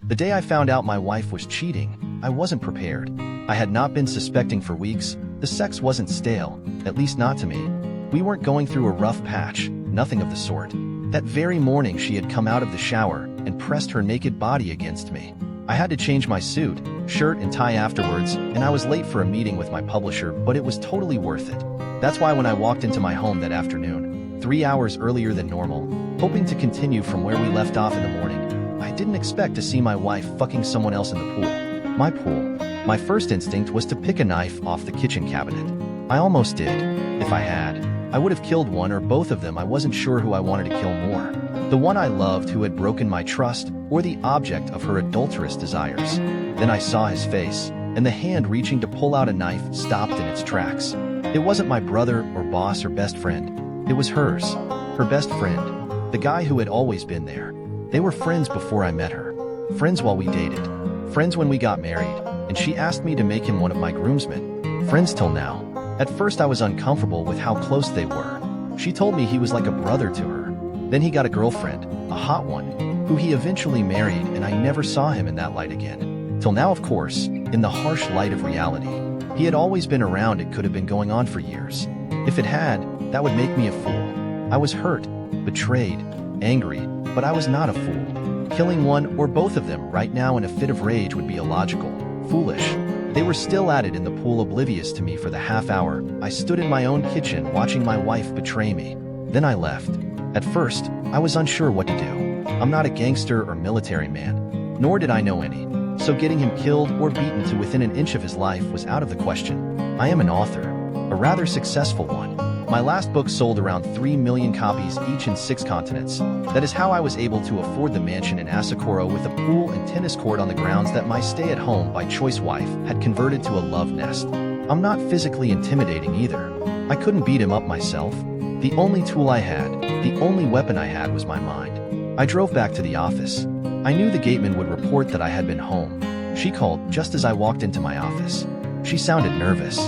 The day I found out my wife was cheating, I wasn't prepared. I had not been suspecting for weeks. The sex wasn't stale, at least not to me. We weren't going through a rough patch, nothing of the sort. That very morning she had come out of the shower and pressed her naked body against me. I had to change my suit, shirt and tie afterwards, and I was late for a meeting with my publisher, but it was totally worth it. That's why when I walked into my home that afternoon, 3 hours earlier than normal, hoping to continue from where we left off in the morning, I didn't expect to see my wife fucking someone else in the pool. My pool. My first instinct was to pick a knife off the kitchen cabinet. I almost did. If I had, I would have killed one or both of them. I wasn't sure who I wanted to kill more. The one I loved who had broken my trust, or the object of her adulterous desires. Then I saw his face, and the hand reaching to pull out a knife stopped in its tracks. It wasn't my brother or boss or best friend. It was hers. Her best friend. The guy who had always been there. They were friends before I met her. Friends while we dated. Friends when we got married, and she asked me to make him one of my groomsmen. Friends till now. At first I was uncomfortable with how close they were. She told me he was like a brother to her. Then he got a girlfriend, a hot one, who he eventually married, and I never saw him in that light again. Till now, of course, in the harsh light of reality. He had always been around. It could have been going on for years. If it had, that would make me a fool. I was hurt, betrayed, angry, but I was not a fool. Killing one or both of them right now in a fit of rage would be illogical, foolish. They were still at it in the pool, oblivious to me for the half hour. I stood in my own kitchen watching my wife betray me. Then I left. At first, I was unsure what to do. I'm not a gangster or military man, nor did I know any. So getting him killed or beaten to within an inch of his life was out of the question. I am an author, a rather successful one. My last book sold around 3 million copies each in 6 continents. That is how I was able to afford the mansion in Asakura with a pool and tennis court on the grounds that my stay-at-home by choice wife had converted to a love nest. I'm not physically intimidating either. I couldn't beat him up myself. The only tool I had, the only weapon I had was my mind. I drove back to the office. I knew the gateman would report that I had been home. She called just as I walked into my office. She sounded nervous.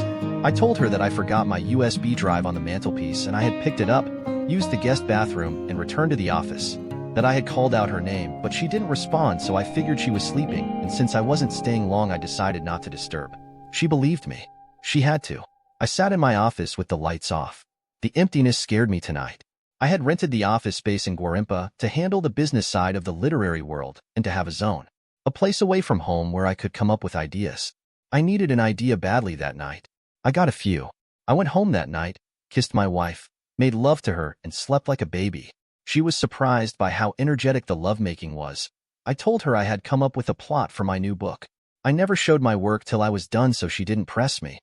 I told her that I forgot my USB drive on the mantelpiece and I had picked it up, used the guest bathroom, and returned to the office. That I had called out her name, but she didn't respond, so I figured she was sleeping, and since I wasn't staying long, I decided not to disturb. She believed me. She had to. I sat in my office with the lights off. The emptiness scared me tonight. I had rented the office space in Guarimpa to handle the business side of the literary world and to have a zone. A place away from home where I could come up with ideas. I needed an idea badly that night. I got a few. I went home that night, kissed my wife, made love to her, and slept like a baby. She was surprised by how energetic the lovemaking was. I told her I had come up with a plot for my new book. I never showed my work till I was done, so she didn't press me.